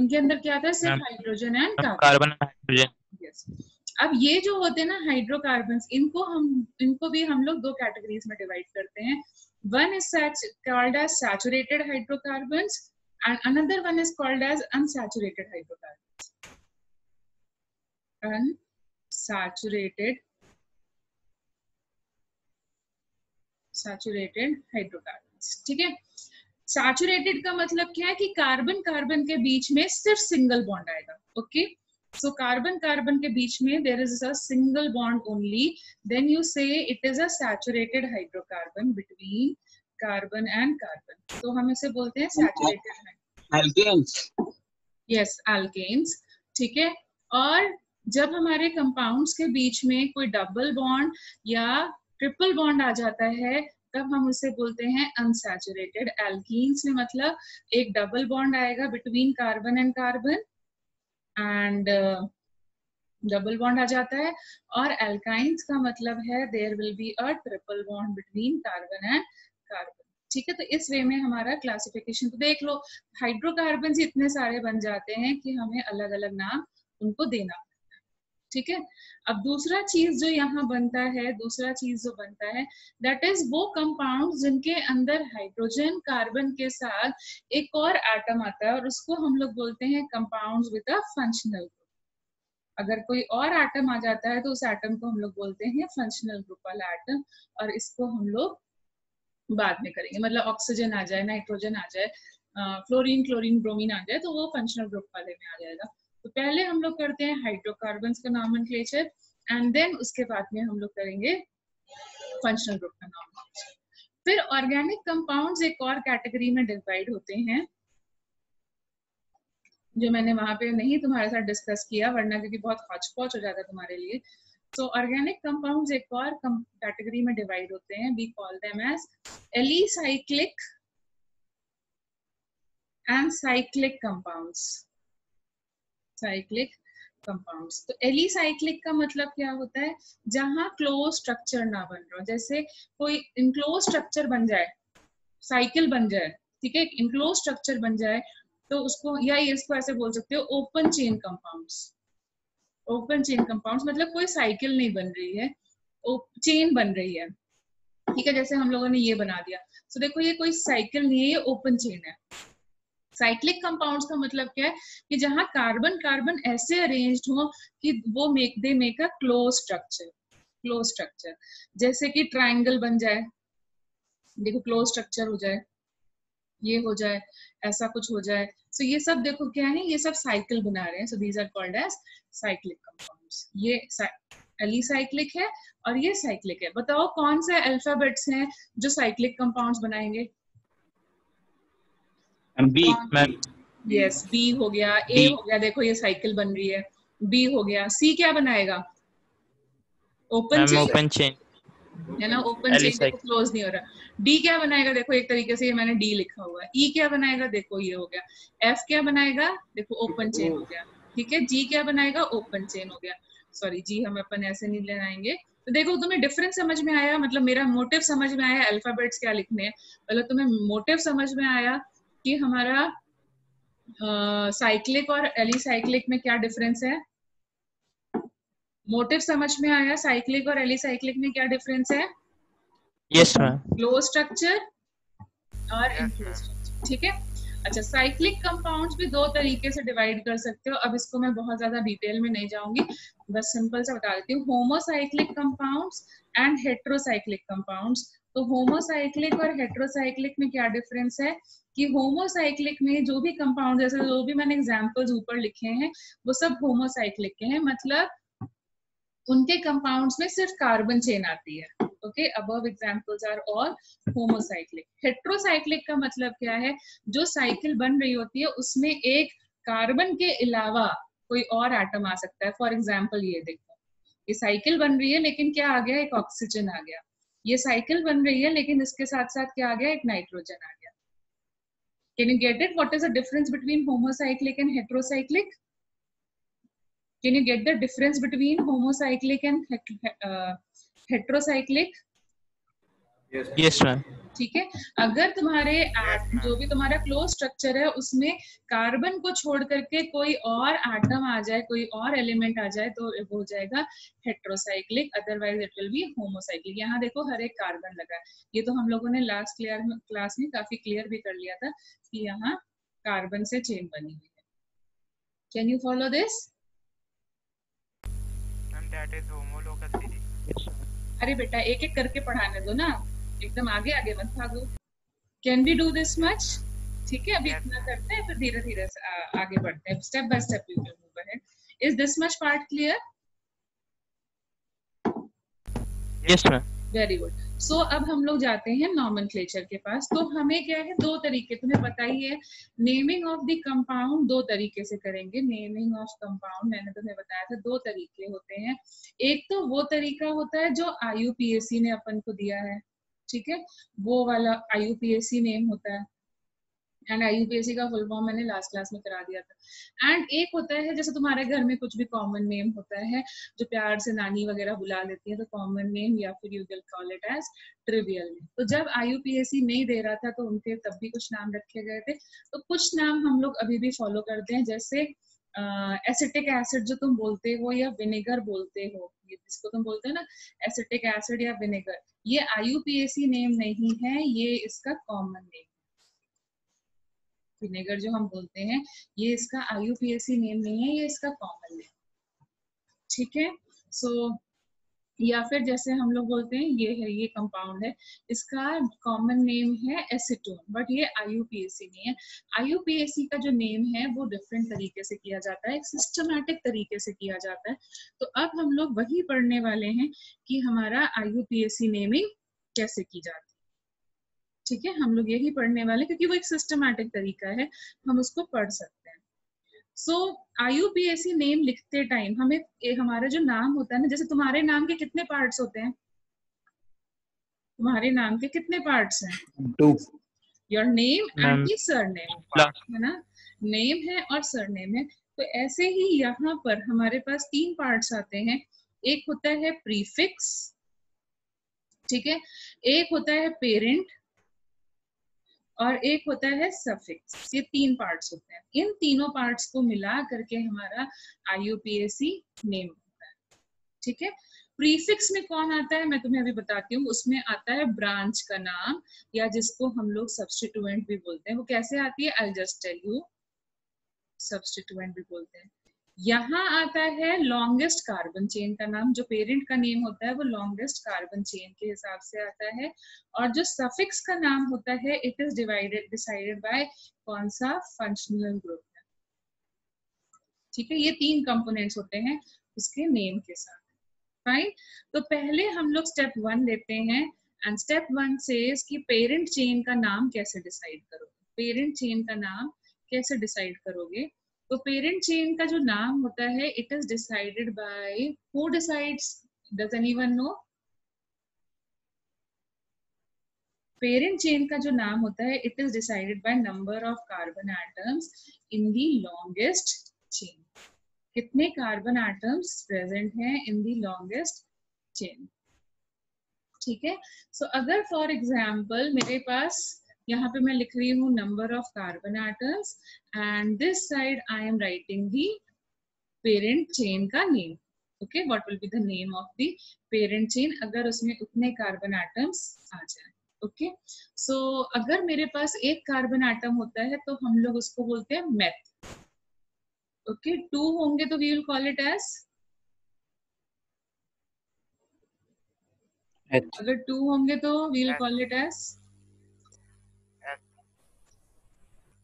उनके अंदर क्या था, सिर्फ hydrogen and carbon hydrogen. Yes. अब ये जो होते हैं ना हाइड्रोकार्बन्स, इनको भी हम लोग दो कैटेगरीज में डिवाइड करते हैं। One is called as saturated hydrocarbons and another one is called as unsaturated hydrocarbons. Saturated hydrocarbons, ठीक है। सैचुरेटेड का मतलब क्या है कि कार्बन कार्बन के बीच में सिर्फ सिंगल बॉन्ड आएगा। ओके, so carbon carbon के बीच में there is a single bond only, then you say it is a saturated hydrocarbon between carbon and carbon, तो हम इसे बोलते हैं saturated alkanes। yes, alkanes, ठीक है। और जब हमारे कंपाउंड्स के बीच में कोई डबल बॉन्ड या ट्रिपल बॉन्ड आ जाता है तब हम उसे बोलते हैं अनसैचुरेटेड। एल्कीन्स में मतलब एक डबल बॉन्ड आएगा between carbon and carbon and double bond आ जाता है, और एल्काइंस का मतलब है there will be a triple bond between carbon and carbon, ठीक है। तो इस वे में हमारा क्लासिफिकेशन, तो देख लो हाइड्रोकार्बन इतने सारे बन जाते हैं कि हमें अलग अलग नाम उनको देना पड़ता है, ठीक है। अब दूसरा चीज जो यहाँ बनता है, दैट इज वो कंपाउंड जिनके अंदर हाइड्रोजन कार्बन के साथ एक और एटम आता है और उसको हम लोग बोलते हैं compounds with a functional group. अगर कोई और एटम आ जाता है तो उस एटम को हम लोग बोलते हैं फंक्शनल ग्रुप वाला एटम, और इसको हम लोग बाद में करेंगे। मतलब ऑक्सीजन आ जाए, नाइट्रोजन आ जाए, फ्लोरीन क्लोरीन ब्रोमीन आ जाए तो वो फंक्शनल ग्रुप वाले में आ जाएगा। तो पहले हम लोग करते हैं हाइड्रोकार्बन्स का नॉमेनक्लेचर एंड देन उसके बाद में हम लोग करेंगे फंक्शनल ग्रुप का नॉमेनक्लेचर। फिर ऑर्गेनिक कंपाउंड्स एक और कैटेगरी में डिवाइड होते हैं जो मैंने वहां पे नहीं तुम्हारे साथ डिस्कस किया, वरना क्योंकि बहुत हौच-पौच हो जाता तुम्हारे लिए। तो ऑर्गेनिक कंपाउंड्स एक और कैटेगरी में डिवाइड होते हैं, we call them as alicyclic and cyclic compounds. Cyclic compounds, तो एलिसाइक्लिक का मतलब क्या होता है, जहां क्लोज स्ट्रक्चर ना बन रहा हो। जैसे कोई इनक्लोज स्ट्रक्चर बन जाए, साइकिल बन जाए, ठीक है, इनक्लोज स्ट्रक्चर बन जाए तो उसको, या इसको ऐसे बोल सकते हो open chain compounds. Open chain compounds मतलब कोई साइकिल नहीं बन रही है, चेन बन रही है, ठीक है। जैसे हम लोगों ने ये बना दिया, तो देखो ये कोई साइकिल नहीं है, ये ओपन चेन है। साइक्लिक कंपाउंड्स का मतलब क्या है कि जहां कार्बन कार्बन ऐसे अरेंज्ड हो कि वो they make a close structure. जैसे कि ट्रायंगल बन जाए, देखो क्लोज स्ट्रक्चर हो जाए, ये हो जाए, ऐसा कुछ हो जाए। सो ये सब देखो क्या है, ये सब साइकिल बना रहे हैं। So these are called as cyclic compounds. ये एलिसाइक्लिक है और ये साइक्लिक है। बताओ कौन से अल्फाबेट्स हैं जो साइक्लिक कंपाउंड्स बनाएंगे? बी। यस, बी हो गया, ए हो गया, देखो ये साइकिल बन रही है, बी हो गया। सी क्या बनाएगा? ओपन चेन है ना, ओपन चेन, देखो क्लोज नहीं हो रहा। डी क्या बनाएगा? देखो एक तरीके से ये मैंने डी लिखा हुआ है। ई क्या बनाएगा? देखो ये हो गया। एफ क्या बनाएगा? देखो ओपन चेन हो गया, ठीक है। जी क्या बनाएगा? ओपन चेन हो गया। सॉरी, जी हम अपन ऐसे नहीं ले आएंगे। तो देखो तुम्हें डिफरेंस समझ में आया, मतलब मेरा मोटिव समझ में आया, अल्फाबेट्स क्या लिखने हैं, मतलब तुम्हें मोटिव समझ में आया कि हमारा साइक्लिक और एलिसाइक्लिक में क्या डिफरेंस है। मोटिव समझ में आया, साइक्लिक और एलिसाइक्लिक में क्या डिफरेंस है? Yes ma'am. क्लोज स्ट्रक्चर और इनक्लोज स्ट्रक्चर, ठीक है। अच्छा, साइक्लिक कंपाउंड्स भी दो तरीके से डिवाइड कर सकते हो। अब इसको मैं बहुत ज्यादा डिटेल में नहीं जाऊंगी, बस सिंपल सा बता देती हूँ। Homocyclic compounds and heterocyclic compounds. तो होमोसाइक्लिक और हेट्रोसाइक्लिक में क्या डिफरेंस है कि होमोसाइक्लिक में जो भी कंपाउंड, जैसे जो भी मैंने एग्जांपल्स ऊपर लिखे हैं वो सब होमोसाइक्लिक के हैं, मतलब उनके कंपाउंड्स में सिर्फ कार्बन चेन आती है। Okay, above examples are all homocyclic. Heterocyclic का मतलब क्या है, जो साइकिल बन रही होती है उसमें एक कार्बन के अलावा कोई और एटम आ सकता है। फॉर एग्जांपल ये देखो, ये साइकिल बन रही है लेकिन क्या आ गया, एक ऑक्सीजन आ गया। ये साइकिल बन रही है लेकिन इसके साथ साथ क्या आ गया, एक नाइट्रोजन आ गया। Can you get it? What is the difference between homocyclic and heterocyclic? Can you get the difference between homocyclic and heterocyclic? Yes, ma'am. ठीक है। अगर तुम्हारे जो भी तुम्हारा क्लोज स्ट्रक्चर है उसमें कार्बन को छोड़ करके कोई और एटम आ जाए, कोई और एलिमेंट आ जाए, तो वो हो जाएगा heterocyclic, otherwise it will be homocyclic. यहाँ देखो हर एक कार्बन लगा है, ये तो हम लोगों ने लास्ट क्लास में काफी क्लियर भी कर लिया था कि यहाँ कार्बन से चेन बनी हुई है। Can you follow this? अरे बेटा एक एक करके पढ़ाने दो ना, एकदम आगे आगे मत भागो। Can we do this much? ठीक है, अभी इतना करते हैं, फिर धीरे धीरे आगे बढ़ते हैं, step by step we will move ahead. Is this much part clear? Yes, ma'am. Very good. So अब हम लोग जाते हैं नॉमेनक्लेचर के पास। तो हमें क्या है, दो तरीके, तुम्हें पता ही है, नेमिंग ऑफ द कंपाउंड दो तरीके से करेंगे। नेमिंग ऑफ कंपाउंड मैंने तुम्हें बताया था दो तरीके होते हैं। एक तो वो तरीका होता है जो IUPAC ने अपन को दिया है, ठीक है, वो वाला IUPAC नेम होता है, एंड IUPAC का फुल फॉर्म मैंने लास्ट क्लास में करा दिया था। एंड एक होता है जैसे तुम्हारे घर में कुछ भी कॉमन नेम होता है जो प्यार से नानी वगैरह बुला लेती है, तो कॉमन नेम, या फिर you will call it as trivial name. तो जब IUPAC नहीं दे रहा था तो उनके तब भी कुछ नाम रखे गए थे, तो कुछ नाम हम लोग अभी भी फॉलो करते हैं, जैसे एसिटिक एसिड जो तुम बोलते हो या विनेगर बोलते हो, जिसको तुम बोलते हो ना एसिटिक एसिड या विनेगर, ये IUPAC नेम नहीं है, ये इसका कॉमन नेम। विनेगर जो हम बोलते हैं ये इसका IUPAC नेम नहीं है, ये इसका कॉमन नेम, ठीक है। सो या फिर जैसे हम लोग बोलते हैं ये है, ये कंपाउंड है, इसका कॉमन नेम है एसीटोन, बट ये IUPAC नहीं है। IUPAC का जो नेम है वो डिफरेंट तरीके से किया जाता है, एक सिस्टमैटिक तरीके से किया जाता है। तो अब हम लोग वही पढ़ने वाले हैं कि हमारा IUPAC नेमिंग कैसे की जाती है, ठीक है, हम लोग यही पढ़ने वाले, क्योंकि वो एक सिस्टमैटिक तरीका है, हम उसको पढ़ सकते हैं। सो IUPAC नेम लिखते टाइम हमें हमारा जो नाम होता है ना, जैसे तुम्हारे नाम के कितने पार्ट्स होते हैं? तुम्हारे नाम के कितने पार्ट्स हैं? 2. Your name and the surname, Plus. है ना, नेम है और सरनेम है। तो ऐसे ही यहाँ पर हमारे पास तीन पार्ट्स आते हैं, एक होता है प्रीफिक्स, ठीक है, एक होता है पेरेंट और एक होता है सफिक्स। ये तीन पार्ट्स होते हैं, इन तीनों पार्ट्स को मिला करके हमारा IUPAC नेम होता है, ठीक है। प्रीफिक्स में कौन आता है मैं तुम्हें अभी बताती हूँ, उसमें आता है ब्रांच का नाम, या जिसको हम लोग सब्स्टिट्यूएंट भी बोलते हैं। वो कैसे आती है, I just tell you, substituent भी बोलते हैं। यहाँ आता है लॉन्गेस्ट कार्बन चेन का नाम, जो पेरेंट का नेम होता है वो लॉन्गेस्ट कार्बन चेन के हिसाब से आता है, और जो सफिक्स का नाम होता है इट इज डिसाइडेड बाय कौन सा फंक्शनल ग्रुप है, ठीक है। ये तीन कंपोनेंट्स होते हैं उसके नेम के साथ, फाइन। तो पहले हम लोग स्टेप 1 लेते हैं, एंड स्टेप 1 सेज कि पेरेंट चेन का नाम कैसे डिसाइड करोगे, पेरेंट चेन का नाम कैसे डिसाइड करोगे। तो पेरेंट चेन का जो नाम होता है it is decided by, who decides, does anyone know? Parent chain का जो नाम होता है it is decided by number of carbon atoms in the longest chain. कितने कार्बन एटम्स प्रेजेंट हैं इन दी लॉन्गेस्ट चेन, ठीक है। सो अगर फॉर एग्जाम्पल मेरे पास यहाँ पे मैं लिख रही हूँ number of carbon atoms, and this side I am writing the parent chain का name, okay, what will be the name of the parent chain अगर उसमें उतने कार्बन एटम्स आ जाए, ओके। सो अगर मेरे पास एक कार्बन एटम होता है तो हम लोग उसको बोलते हैं मेथ, ओके। 2 होंगे तो we will call it as, अगर 2 होंगे तो we will call it as,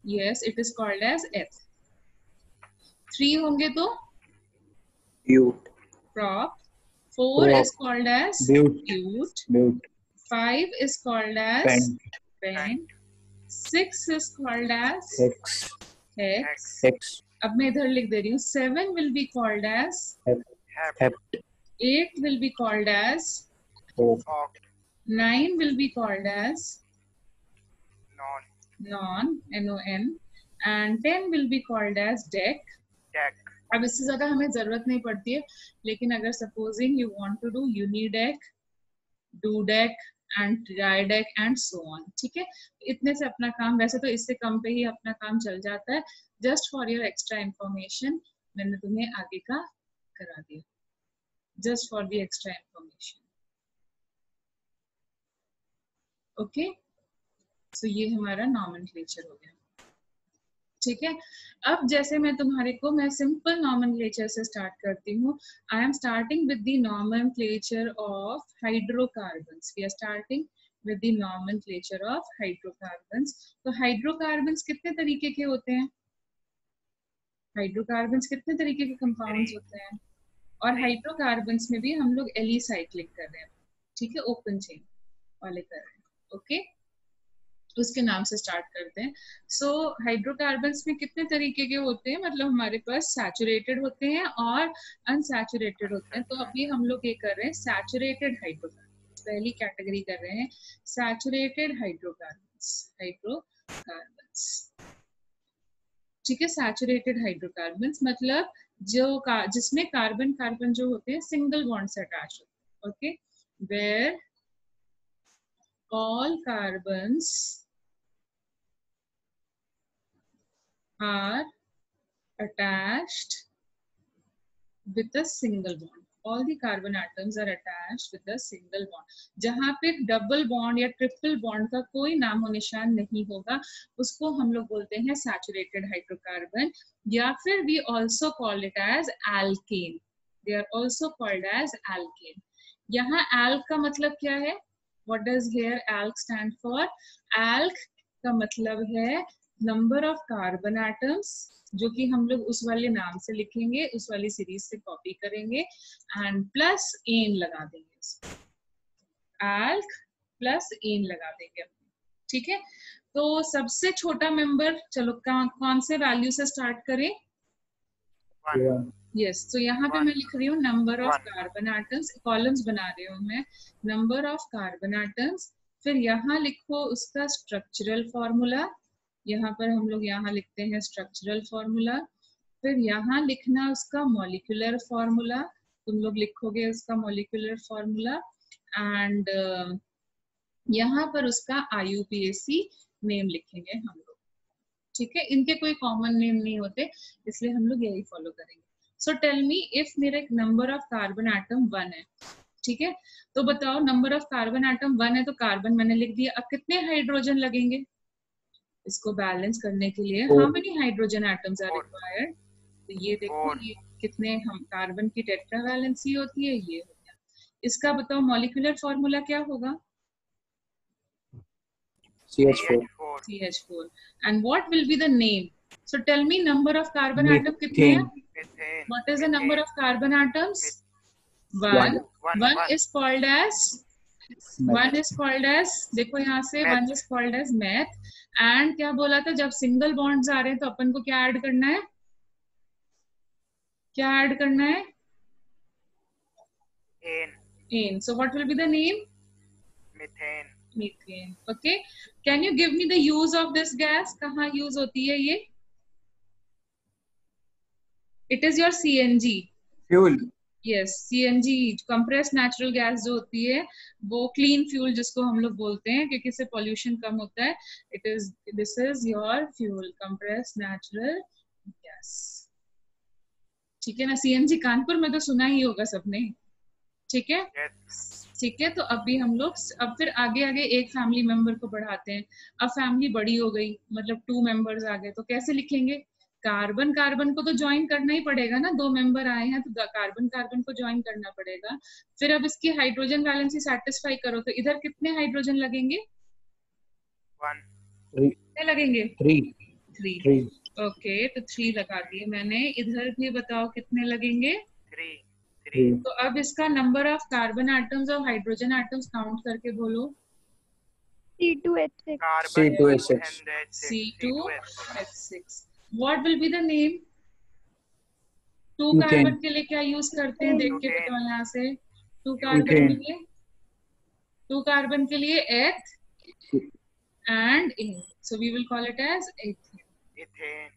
yes it is called as eth। 3 होंगे तो Bute. prop, 4 is called as Bute. 5 is called as pent, 6 is called as hex। अब मैं इधर लिख दे रही हूँ, 7 will be called as Hept. 8 will be called as, 9 will be called as non, non, and 10 will be called as deck। अब इससे ज्यादा हमें जरूरत नहीं पड़ती है, लेकिन अगर supposing you want to do undec, dodec, and tridec and so on. ठीक है, इतने से अपना काम, वैसे तो इससे कम पे ही अपना काम चल जाता है। Just for your extra information मैंने तुम्हें आगे का करा दिया, just for the extra information. Okay, so ये हमारा नॉमेनक्लेचर हो गया। ठीक है, अब जैसे मैं तुम्हारे को, मैं सिंपल नॉमेनक्लेचर से स्टार्ट करती हूँ। I am starting with the nomenclature of hydrocarbons. We are starting with the nomenclature of hydrocarbons. तो हाइड्रोकार्बन्स कितने तरीके के होते हैं? हाइड्रोकार्बन्स कितने तरीके के कंपाउंड्स होते हैं? और हाइड्रोकार्बन्स में भी हम लोग एलिसाइक्लिक कर रहे हैं। ठीक है, ओपन चेन वाले कर रहे हैं। ओके, उसके नाम से स्टार्ट करते हैं। सो हाइड्रोकार्बन्स में कितने तरीके के होते हैं? मतलब हमारे पास सैचुरेटेड होते हैं और अनसैचुरेटेड होते हैं। तो अभी हम लोग ये कर रहे हैं सैचुरेटेड हाइड्रोकार्बन्स, पहली कैटेगरी कर रहे हैं सैचुरेटेड हाइड्रोकार्बन्स। हाइड्रोकार्बन्स, ठीक है, सैचुरेटेड हाइड्रोकार्बन्स मतलब जिसमें कार्बन कार्बन जो होते हैं सिंगल बॉन्ड से अटैच होते हैं। Okay, where all carbons are attached with a single bond. All the carbon atoms are attached with a single bond. जहाँ पे डबल बॉन्ड या ट्रिपल बॉन्ड का कोई नामो निशान नहीं होगा उसको हम लोग बोलते हैं सैचुरेटेड हाइड्रोकार्बन, या फिर we also call it as alkane. They are also called as alkane. यहाँ alk का मतलब क्या है? What does here alk stand for? Alk का मतलब है number of carbon atoms, जो कि हम लोग उस वाले नाम से लिखेंगे, उस वाली सीरीज से कॉपी करेंगे एंड प्लस एन लगा देंगे। alk प्लस एन लगा देंगे। ठीक है, तो सबसे छोटा मेंबर, चलो कौन से वैल्यू से स्टार्ट करें? यस, तो यहाँ पे मैं लिख रही हूँ number of carbon atoms, columns बना रही हूँ मैं, नंबर ऑफ कार्बन एटम्स। फिर यहाँ लिखो उसका स्ट्रक्चरल फॉर्मूला, यहाँ पर हम लोग यहाँ लिखते हैं स्ट्रक्चरल फॉर्मूला। फिर यहाँ लिखना उसका मॉलिक्यूलर फॉर्मूला, तुम लोग लिखोगे उसका मॉलिक्यूलर फॉर्मूला एंड यहाँ पर उसका IUPAC नेम लिखेंगे हम लोग। ठीक है, इनके कोई कॉमन नेम नहीं होते इसलिए हम लोग यही फॉलो करेंगे। सो टेल मी, इफ मेरे नंबर ऑफ कार्बन एटम 1 है, ठीक है, तो बताओ नंबर ऑफ कार्बन एटम 1 है तो कार्बन मैंने लिख दिया। अब कितने हाइड्रोजन लगेंगे इसको बैलेंस करने के लिए? How many hydrogen atoms are required? तो ये देखो ये कितने, हम कार्बन की टेट्रा वैलेंसी होती है, ये हो गया। इसका बताओ मॉलिक्यूलर फॉर्मूला क्या होगा? CH4. And what will be the name? So tell me number of carbon atom कितने हैं? What is the number of carbon atoms? 1. 1 is called as, 1 is called as, देखो यहाँ से 1 is called as meth. And क्या बोला था, जब single bonds आ रहे हैं तो अपन को क्या ऐड करना है? क्या ऐड करना है? N. So what will be the name? Methane. Methane. Okay. Can you give me the use of this gas? कहाँ use होती है ये? It is your CNG. Fuel. Yes, CNG, compressed natural gas जो होती है वो clean fuel जिसको हम लोग बोलते हैं क्योंकि इससे pollution कम होता है. This is your fuel, compressed natural gas. ठीक है ना? CNG कानपुर में तो सुना ही होगा सबने. ठीक है? ठीक है, तो अभी हम लोग अब फिर आगे आगे एक फैमिली मेंबर को बढ़ाते हैं। अब फैमिली बड़ी हो गई, मतलब 2 मेंबर्स आ गए, तो कैसे लिखेंगे? कार्बन कार्बन को तो ज्वाइन करना ही पड़ेगा ना, 2 मेंबर आए हैं तो कार्बन कार्बन को ज्वाइन करना पड़ेगा। फिर अब इसकी हाइड्रोजन वैलेंसी सेटिस्फाई करो तो इधर कितने हाइड्रोजन लगेंगे? 1. कितने लगेंगे? 3. ओके, तो 3 लगा दिए मैंने। इधर भी बताओ कितने लगेंगे? 3. तो अब इसका नंबर ऑफ कार्बन एटम्स और हाइड्रोजन एटम्स काउंट करके बोलो। C2H6. C2H6. What will be the name? 2 Methane. Carbon के लिए क्या यूज करते हैं? देख के बताओ यहाँ से। 2 कार्बन के लिए, 2 कार्बन के लिए eth and ane, so we will call it as ethane,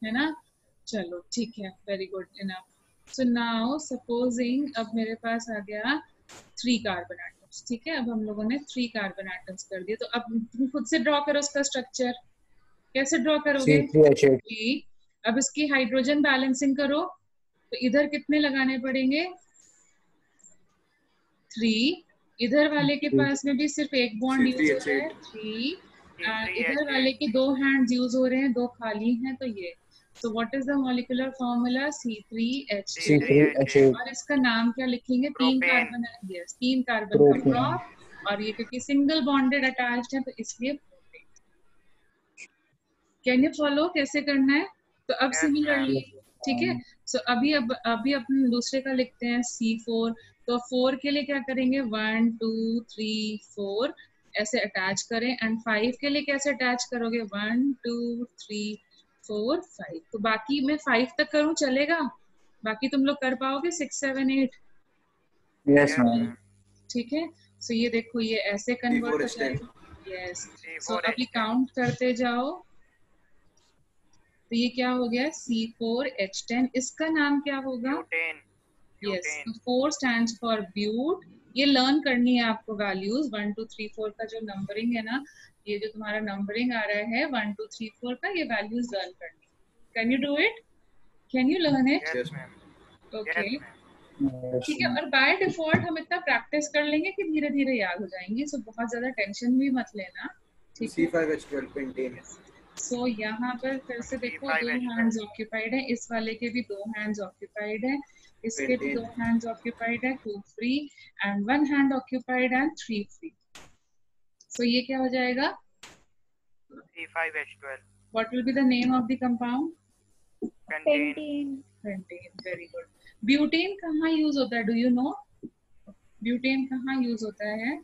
है ना? चलो ठीक है, very good, enough. So now supposing अब मेरे पास आ गया 3 कार्बन एटम्स, ठीक है, अब हम लोगों ने 3 कार्बन एटम्स कर दिए। तो अब तुम खुद से ड्रॉ करो उसका स्ट्रक्चर। कैसे ड्रॉ करोगे? C3H8 अब इसकी हाइड्रोजन बैलेंसिंग करो, तो इधर कितने लगाने पड़ेंगे? 3। इधर वाले के पास में भी सिर्फ एक बॉन्ड यूज हो रहा है, 3। इधर वाले के 2 हैंड्स यूज हो रहे हैं, 2 खाली हैं, तो ये। So what is the molecular formula? C3H8। और इसका नाम क्या लिखेंगे? 3 कार्बन, यस 3 कार्बन का prop, और ये क्योंकि सिंगल बॉन्डेड अटैच्ड है तो इसलिए प्रोपेन। कैन यू फॉलो कैसे करना है? तो अब सिमिलरली, ठीक है, सो अभी अपन दूसरे का लिखते हैं C4। तो 4 के लिए क्या करेंगे? 1 2 3 4 ऐसे अटैच करें। एंड 5 के लिए कैसे अटैच करोगे? 1 2 3 4 5। तो बाकी मैं 5 तक करूं चलेगा? बाकी तुम लोग कर पाओगे 6 7 8? Yes ma'am. ठीक है, सो ये देखो ये ऐसे कन्वर्ट हो जाएगा। यस, सो अभी काउंट करते जाओ। तो ये क्या हो गया? C4H10। इसका नाम क्या होगा? Yes, 4 stands for but. ये लर्न करनी है आपको वैल्यूज 1 2 3 4 का जो नंबरिंग है ना, ये जो तुम्हारा नंबरिंग आ रहा है 1 2 3 4 का, ये वैल्यूज लर्न करनी है। Can you do it? Can you learn it? Yes ma'am. Okay, ठीक है। और बाय डिफॉल्ट हम इतना प्रैक्टिस कर लेंगे कि धीरे धीरे याद हो जाएंगे, सो बहुत ज्यादा टेंशन भी मत लेना, ठीक है। C5H12 pentane. सो यहाँ पर फिर से देखो 2 हैंड्स ऑक्यूपाइड है, इस वाले के भी 2 हैंड्स ऑक्यूपाइड है, इसके भी 2 हैंड्स ऑक्यूपाइड है, 2 free and 1 hand occupied and 3 free. So ये क्या हो जाएगा? C5H12। What will be the name of the compound? Pentane. Pentane, very good. Butane कहाँ यूज होता है? Do you know? ब्यूटेन कहाँ यूज होता है?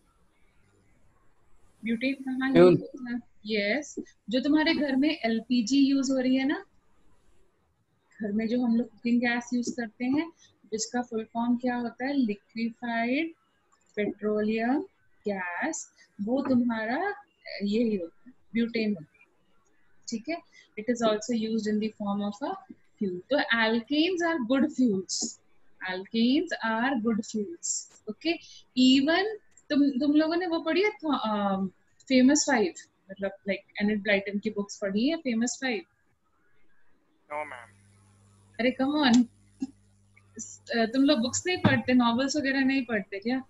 ब्यूटेन कहाँ यूज होता है? यस, जो तुम्हारे घर में LPG यूज हो रही है ना, घर में जो हम लोग कुकिंग गैस यूज करते हैं, जिसका फुल फॉर्म क्या होता है? लिक्विफाइड पेट्रोलियम गैस, वो तुम्हारा यही होता है, ब्यूटेन होता है, ठीक है। It is also use in the form of a fuel. तो alkanes are good fuels, alkanes are good fuels, okay. Even तुम लोगों ने वो पढ़ी है फेमस 5, मतलब लाइक एनिड ब्लाइटन की बुक्स पढ़ी है फेमस 5? No ma'am. अरे कम ऑन, तुम लोग बुक्स नहीं पढ़ते, नॉवेल्स वगैरह नहीं पढ़ते क्या?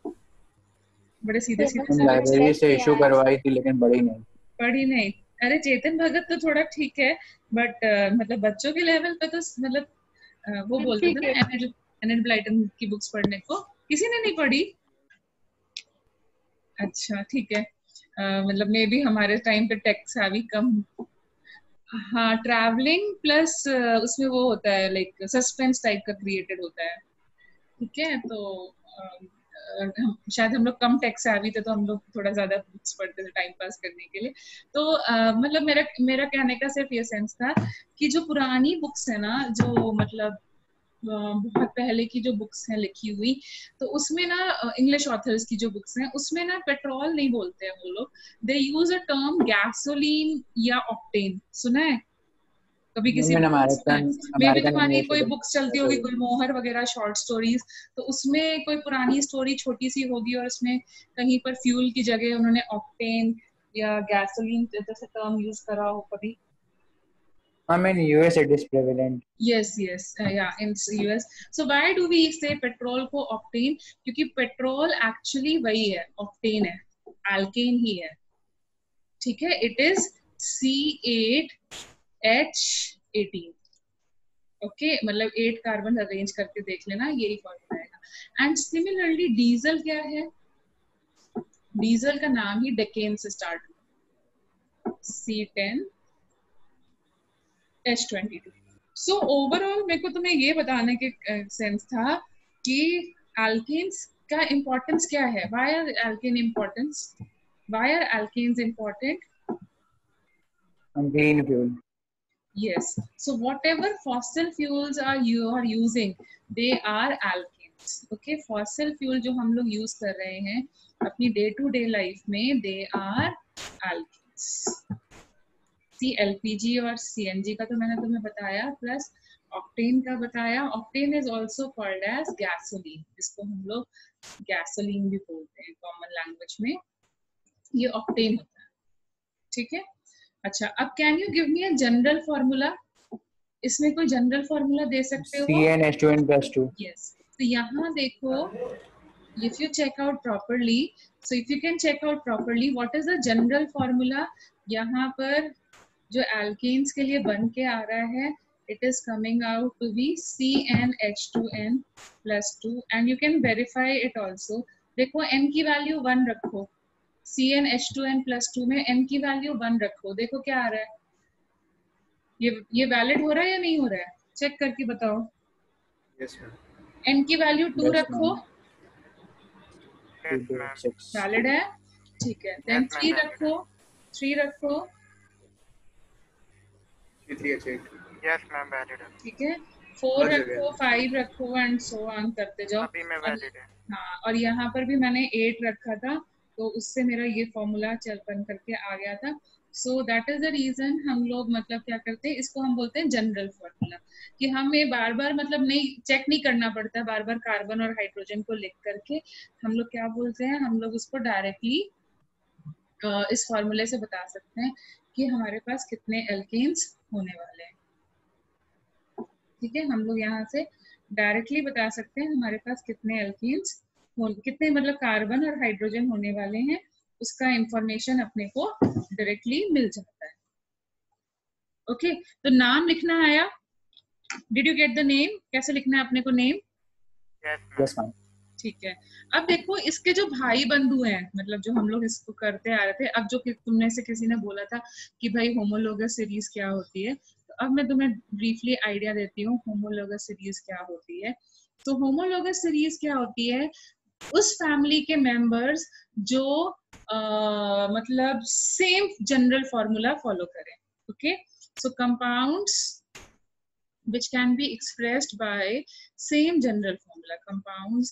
बड़े सीधे सीधे लाइब्रेरी से इशू करवाई थी लेकिन पढ़ी नहीं। अरे चेतन भगत तो थोड़ा ठीक है, बट मतलब बच्चों के लेवल पे तो मतलब वो बोलते थे ना एनिड ब्लाइटन की बुक्स पढ़ने को, किसी ने नहीं पढ़ी? अच्छा ठीक है, मतलब मे बी हमारे टाइम पे टेक सेवी कम। हाँ, ट्रैवलिंग प्लस उसमें वो होता है लाइक सस्पेंस टाइप का क्रिएटेड होता है, ठीक है। तो शायद हम लोग कम टेक सेवी थे, तो हम लोग थोड़ा ज्यादा बुक्स पढ़ते थे टाइम पास करने के लिए। तो मतलब मेरा कहने का सिर्फ ये सेंस था कि जो पुरानी बुक्स है ना, जो मतलब बहुत पहले की जो बुक्स हैं लिखी हुई, तो उसमें ना इंग्लिश ऑथर्स की जो बुक्स हैं उसमें ना पेट्रोल नहीं बोलते हैं वो लोग, दे यूज अ टर्म गैसोलीन या ऑक्टेन। सुना है कभी किसी मे भी तुम्हारी कोई बुक्स चलती होगी, गुलमोहर वगैरह शॉर्ट स्टोरीज, तो उसमें कोई पुरानी स्टोरी छोटी सी होगी और उसमें कहीं पर फ्यूल की जगह उन्होंने ऑक्टेन या गैसोलीन जैसे टर्म यूज करा हो कभी। I mean US it is prevalent. Yes, yeah, in US. So why do we say petrol को octane? क्योंकि petrol actually वही है, octane है, alkane ही है, ठीक है। It is C8H18, ओके, मतलब 8 कार्बन अरेंज करके देख लेना, यही फॉर्मूला आएगा। एंड सिमिलरली डीजल क्या है? डीजल का नाम ही डेकेन से स्टार्ट हुआ, C10H22। सो ओवरऑल मेरे को तुम्हें ये बताने के सेंस था कि एल्केन्स का इम्पोर्टेंस क्या है, why are alkane importance, why are alkanes important? Green fuel. Yes, so whatever fossil fuels you are using, they are alkenes, okay। fossil fuel जो हम लोग यूज कर रहे हैं अपनी डे टू डे लाइफ में, they are alkenes। जैसी LPG और सीएनजी का तो मैंने तुम्हें बताया, प्लस ऑक्टेन का बताया। Octane is also called as gasoline, इसको हम लोग गैसोलीन भी बोलते हैं कॉमन लैंग्वेज में, ये ऑक्टेन होता है। ठीक है, अच्छा अब can you give me a general formula, इसमें कोई जनरल फॉर्मूला दे सकते हो? CnH2n+2। यस, तो यहाँ देखो, if you check out properly, so if you can check out properly what is the general formula, यहाँ पर जो alkanes के लिए बन के आ रहा है, it is coming out to be CnH2n+2 and you can verify it also। देखो n की वैल्यू 1 रखो, CnH2n+2 में n की वैल्यू 1 रखो, देखो क्या आ रहा है, ये वैलिड हो रहा है या नहीं हो रहा है, चेक करके बताओ। Yes ma'am. n की वैल्यू 2 रखो, Yes, ma'am. वैलिड है, ठीक है। देन 3 रखो, 3 रखो, 3H8। Yes, ma'am, valid है। ठीक है। 4 रखो, 5 रखो एंड सो ऑन करते जाओ। अभी में valid है। हाँ, और यहाँ पर भी मैंने 8 रखा था, तो उससे मेरा ये फॉर्मूला चल बन करके आ गया था। So that is the reason हम लोग मतलब क्या करते हैं, इसको हम बोलते हैं जनरल फॉर्मूला, कि हमें बार बार मतलब नहीं चेक नहीं करना पड़ता, बार बार कार्बन और हाइड्रोजन को लिख करके हम लोग क्या बोलते हैं, हम लोग उसको डायरेक्टली इस फॉर्मूले से बता सकते हैं कि हमारे पास कितने एल्केन्स होने वाले हैं। ठीक है, हम लोग यहाँ से डायरेक्टली बता सकते हैं हमारे पास कितने एल्केन्स कितने मतलब कार्बन और हाइड्रोजन होने वाले हैं, उसका इंफॉर्मेशन अपने को डायरेक्टली मिल जाता है। ओके, तो नाम लिखना आया, did you get the name, कैसे लिखना है अपने को नेम? Yes ma'am. ठीक है, अब देखो इसके जो भाई बंधु हैं, मतलब जो हम लोग इसको करते आ रहे थे, अब जो तुमने से किसी ने बोला था कि भाई होमोलोगस सीरीज क्या होती है, तो अब मैं तुम्हें ब्रीफली आइडिया देती हूँ होमोलोगस सीरीज क्या होती है। तो होमोलोगस सीरीज क्या होती है, उस फैमिली के मेंबर्स जो मतलब सेम जनरल फॉर्मूला फॉलो करें। Okay, so compounds which can be expressed by same general formula, compounds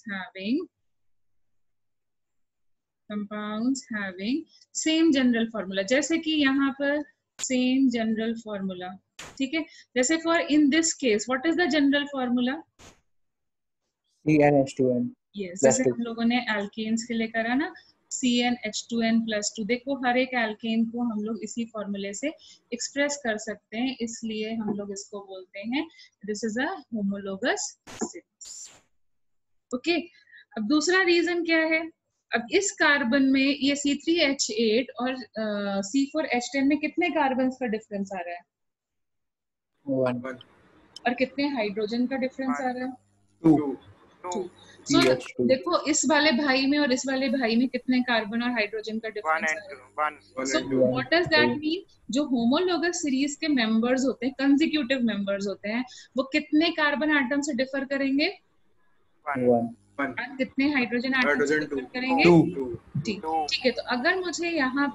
having same general formula, जैसे कि यहाँ पर same general formula, ठीक है। जैसे for in this case what is the general formula? CnH2n। yes, जैसे हम लोगों ने alkanes के लिए करा ना, CnH2n+2, देखो हर एक एल्केन को हम लोग इसी फॉर्मूले से एक्सप्रेस कर सकते हैं, इसलिए हम लोग इसको बोलते हैं this is a homologous series. Okay, अब दूसरा रीजन क्या है, अब इस कार्बन में ये C3H8 और C4H10 में कितने कार्बन का डिफरेंस आ रहा है? 1। और कितने हाइड्रोजन का डिफरेंस आ रहा है? 2। So, देखो इस वाले भाई में और इस वाले भाई में कितने कार्बन और हाइड्रोजन का डिफरेंस है? So what does that mean? जो होमोलोगस सीरीज के मेंबर्स होते हैं, कंसेक्यूटिव मेंबर्स होते हैं, वो कितने कार्बन एटम से डिफर करेंगे? 1। कितने हाइड्रोजन एटम से डिफर करेंगे? 2। ठीक है, तो अगर मुझे यहाँ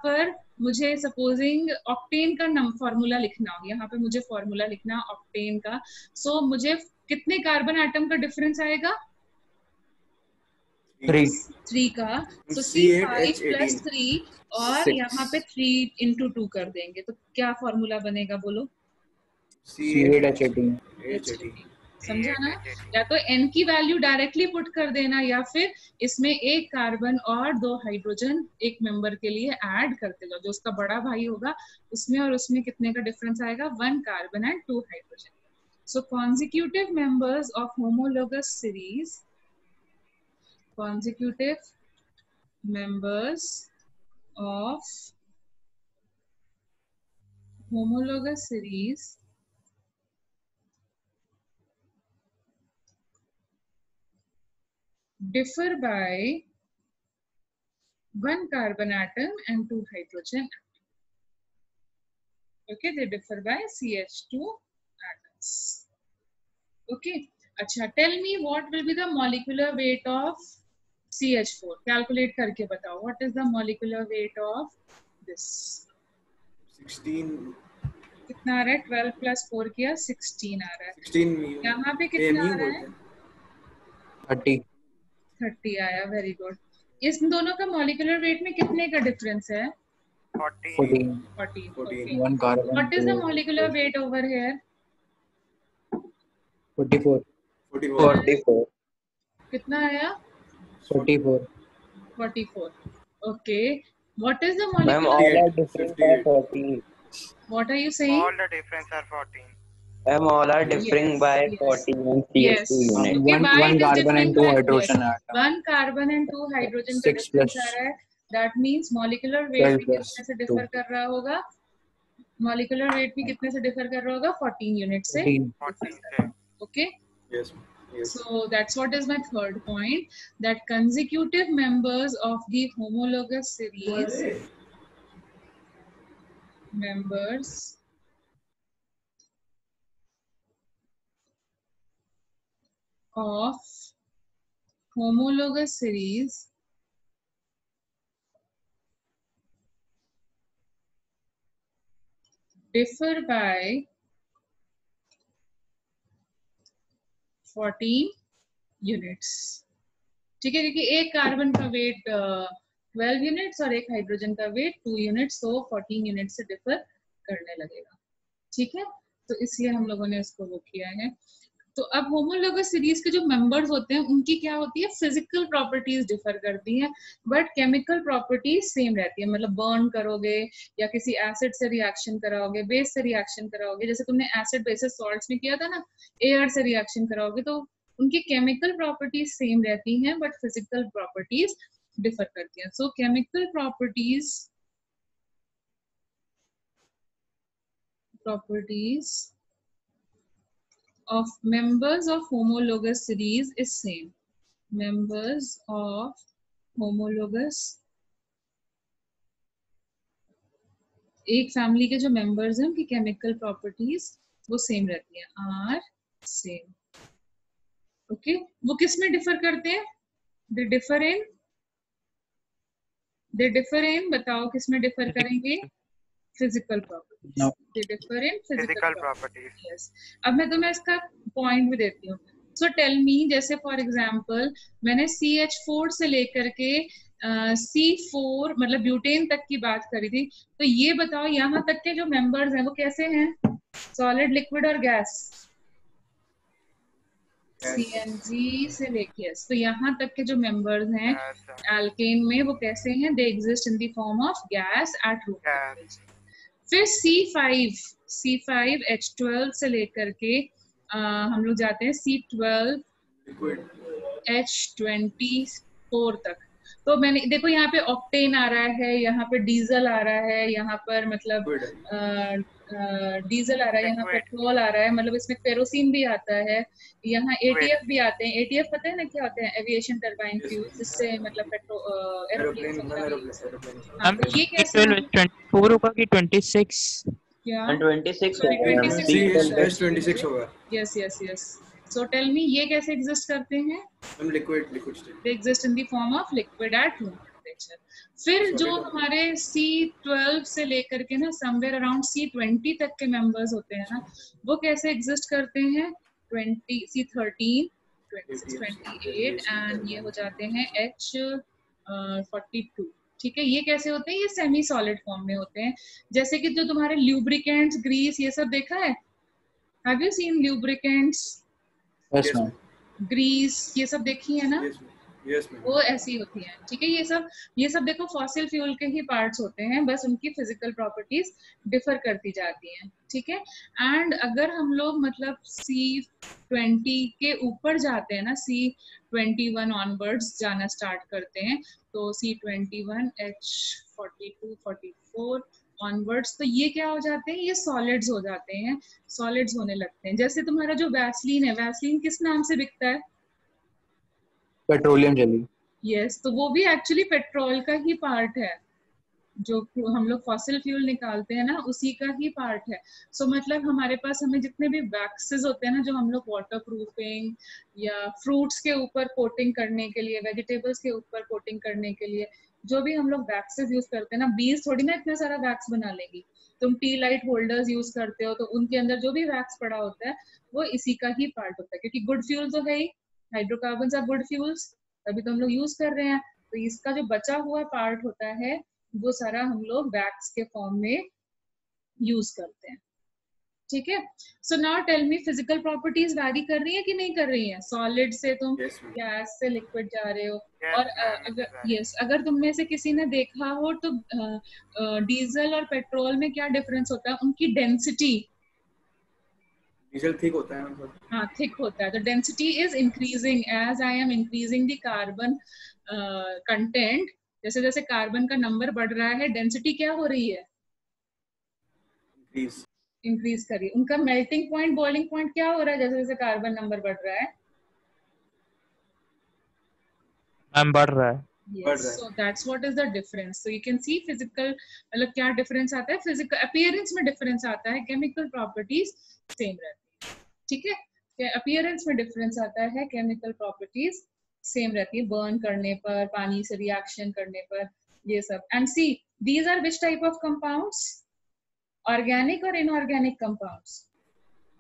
पर मुझे सपोजिंग ऑक्टेन का फॉर्मूला लिखना हो, यहाँ पे मुझे फॉर्मूला लिखना ऑक्टेन का, सो मुझे कितने कार्बन एटम का डिफरेंस आएगा? 3 का, so C5+3 और यहाँ पे 3 into 2 कर देंगे, तो क्या फॉर्मूला बनेगा बोलो? C8H18। समझा ना? या तो n की वैल्यू डायरेक्टली पुट कर देना, या फिर इसमें एक कार्बन और 2 हाइड्रोजन एक मेंबर के लिए ऐड करते जाओ, जो उसका बड़ा भाई होगा उसमें और उसमें कितने का डिफरेंस आएगा? 1 carbon and 2 hydrogen. So consecutive members of homologous series, consecutive members of homologous series differ by 1 carbon atom and 2 hydrogen atom. Okay, they differ by CH2 atoms. Okay, अच्छा, tell me what will be the molecular weight of CH4? Calculate करके बताओ, what is the molecular weight of this? 16। कितना आ रहा है? 12 + 4 किया 16 आ रहा है। 16 यहाँ पे कितना आ रहा है? 30 आया, वेरी गुड। इस दोनों का मॉलिक्यूलर वेट में कितने का डिफरेंस है? 14. 14. 14. Okay. One carbon. What is the two- molecular weight over here? 44. 44. कितना आया? 44. 44. Okay. What is the Ma'am, molecular all weight? are different by 14. What are you saying? All the difference are 14. Ma'am, all are differing Yes, by yes. 14 Yes. CH2 unit. Okay, why One it is carbon different and two by- hydrogen yes. atom. 1 carbon and 2 hydrogen का 6 difference plus आ रहा है. That means molecular weight 12 भी plus कितने से 2. differ कर रहा होगा? Molecular weight भी कितने से differ कर रहा होगा? 14 units से 14. differ 14 कर रहा है. Okay. Yes, ma'am. Yes. So that's what is my third point, that consecutive members of the homologous series members of homologous series differ by 14 units. ठीक है, क्योंकि एक कार्बन का वेट 12 यूनिट्स और एक हाइड्रोजन का वेट 2 यूनिट्स, तो 14 unit से डिफर करने लगेगा. ठीक है, तो इसलिए हम लोगों ने इसको वो किया है. तो अब होमोलोगस सीरीज के जो मेंबर्स होते हैं उनकी क्या होती है? फिजिकल प्रॉपर्टीज डिफर करती हैं, बट केमिकल प्रॉपर्टीज सेम रहती है. मतलब बर्न करोगे या किसी एसिड से रिएक्शन कराओगे, बेस से रिएक्शन कराओगे, जैसे तुमने एसिड बेसिस सॉल्ट्स में किया था ना, एयर से रिएक्शन कराओगे, तो उनकी केमिकल प्रॉपर्टीज सेम रहती हैं, बट फिजिकल प्रॉपर्टीज डिफर करती हैं. सो chemical properties of members of homologous series is same. Members of homologous, एक फैमिली के जो मेंबर्स हैं उनकी केमिकल प्रॉपर्टीज वो सेम रहती हैं, आर सेम. ओके, वो किस में डिफर करते हैं? दे डिफर इन बताओ किस में डिफर करेंगे? Physical properties. No. They differ in Physical physical properties. Yes. अब मैं तुम्हें इसका पॉइंट भी देती हूँ. सो टेल मी, जैसे फॉर एग्जांपल मैंने CH4 से लेकर के C4 मतलब ब्यूटेन तक की बात करी थी, तो ये बताओ यहाँ तक के जो मेंबर्स हैं वो कैसे हैं? सॉलिड, लिक्विड और गैस. CNG से लेके तो यहाँ तक के जो मेंबर्स हैं Yes, sir. एल्केन में वो कैसे हैं? They exist in the form of gas at room Gas. फिर C5H12 से लेकर के हम लोग जाते हैं C12 Liquid. H24 तक. तो मैंने देखो यहाँ पे ऑक्टेन आ रहा है, यहाँ पे डीजल आ रहा है, यहाँ पर मतलब Liquid. डीजल आ रहा है, यहाँ Liquid. पेट्रोल आ रहा है, मतलब इसमें केरोसिन भी आता है, यहाँ Liquid. ATF भी आते हैं. ATF पता है ना क्या होते हैं? Aviation turbine Yes, fuel, yes. जिससे मतलब पेट्रोल Aeroplane. एरोप्लेन. Aeroplane. हाँ, तो ये कैसे? 24 होगा कि 26? क्या? 26 Sorry, होगा, ma'am. 26 S26 होगा. Yes, yes, yes. So tell me, ये कैसे एग्जिस्ट करते हैं? Ma'am, liquid state. They exist in the form of liquid at room temperature. फिर जो हमारे C12 से लेकर के ना somewhere around C20 तक के members होते हैं ना, वो कैसे एग्जिस्ट करते हैं? C13, 26, 28 and ये हो जाते हैं H42. ठीक है, ये कैसे होते हैं? ये सेमी सॉलिड फॉर्म में होते हैं. जैसे कि जो तुम्हारे ल्यूब्रिकेंट्स, ग्रीस, ये सब देखा है? Have you seen lubricants, Yes, ma'am. Grease, ये सब देखी है ना? Yes, ma'am. Yes, ma'am. वो ऐसी होती हैं. ठीक है, ये सब देखो फॉसिल फ्यूल के ही पार्ट्स होते हैं, बस उनकी फिजिकल प्रॉपर्टीज डिफर करती जाती हैं. ठीक है, एंड अगर हम लोग मतलब C20 के ऊपर जाते हैं ना, C21 ऑनवर्ड्स जाना स्टार्ट करते हैं, तो C21 H42 44 ऑनवर्ड्स, तो ये क्या हो जाते हैं? ये सॉलिड्स हो जाते हैं, सॉलिड्स होने लगते हैं. जैसे तुम्हारा जो वैसलीन है, वैसलीन किस नाम से बिकता है? Petroleum jelly. यस, तो वो भी एक्चुअली पेट्रोल का ही पार्ट है. जो हम लोग फॉसिल फ्यूल निकालते हैं ना, उसी का ही पार्ट है. सो मतलब हमारे पास हमें जितने भी वैक्सेस होते हैं ना, जो हम लोग वाटर प्रूफिंग या फ्रूट्स के ऊपर कोटिंग करने के लिए, वेजिटेबल्स के ऊपर कोटिंग करने के लिए जो भी हम लोग वैक्सेस यूज करते हैं ना, बीज थोड़ी ना इतना सारा वैक्स बना लेगी. तुम टी लाइट होल्डर्स यूज करते हो तो उनके अंदर जो भी वैक्स पड़ा होता है वो इसी का ही पार्ट होता है, क्योंकि गुड फ्यूल तो है ही, हाइड्रोकार्बन्स आर गुड फ्यूल्स, तभी तो हम लोग यूज कर रहे हैं. तो इसका जो बचा हुआ पार्ट होता है वो सारा हम लोग वैक्स के फॉर्म में यूज करते हैं। ठीक है, so now tell me physical properties vary कर रही है कि नहीं कर रही है? सॉलिड से तुम Yes, ma'am. गैस से लिक्विड जा रहे हो, Yes, और ma'am, अगर यस अगर तुम में से किसी ने देखा हो तो डीजल और पेट्रोल में क्या डिफरेंस होता है? उनकी डेंसिटी, डीजल थिक होता है मतलब। हाँ थिक होता है, तो density is increasing as I am increasing the carbon content. जैसे जैसे कार्बन का नंबर बढ़ रहा है, डेंसिटी क्या हो रही है? इंक्रीज। इंक्रीज करिए। उनका मेल्टिंग पॉइंट, बॉइलिंग पॉइंट क्या हो रहा है जैसे जैसे कार्बन नंबर बढ़ रहा है? मैम बढ़ रहा है। Yes, so that's what is the difference. So you can see physical, मतलब क्या डिफरेंस आता है? फिजिकल अपीयरेंस में डिफरेंस आता है, केमिकल प्रॉपर्टीज सेम रहती है। ठीक है, अपीयरेंस में डिफरेंस आता है, केमिकल प्रॉपर्टीज सेम रहती है, बर्न करने पर, पानी से रिएक्शन करने पर, ये सब। And see these are which type of compounds? Organic और इनऑर्गेनिक कंपाउंड्स।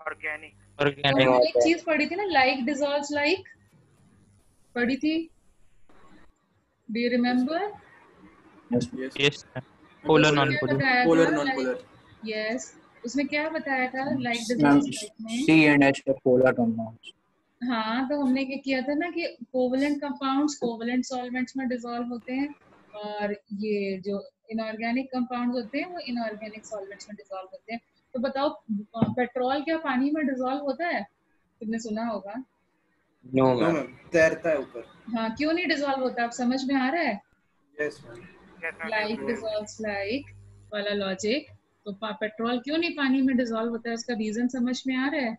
ऑर्गेनिक। तो ऑर्गेनिक। हमने एक चीज पढ़ी थी ना, लाइक डिसॉल्व्स लाइक, पढ़ी थी, do you remember? Yes. Yes polar non क्या पोलर। बताया Polar, था? non-polar. यस, उसमें क्या बताया था लाइक मैम डिसॉल्व्स लाइक में? C and H are polar compounds. हाँ, तो हमने क्या किया था ना कि कोवलेंट कंपाउंड्स कोवलेंट सॉल्वेंट्स में डिसॉल्व होते हैं, और ये जो इनऑर्गेनिक कंपाउंड्स होते हैं वो इनऑर्गेनिक सॉल्वेंट्स में डिसॉल्व होते हैं। तो बताओ, पेट्रोल क्या पानी में डिसॉल्व होता है? तुमने सुना होगा। No No, ma'am. ma'am. तैरता है ऊपर। हाँ, क्यों नहीं डिसॉल्व होता? आप समझ में आ रहा है? Yes, ma'am. Yes, ma'am. Like dissolves like वाला लॉजिक। तो पेट्रोल क्यों नहीं पानी में डिसॉल्व होता है, उसका रीजन समझ में आ रहा है?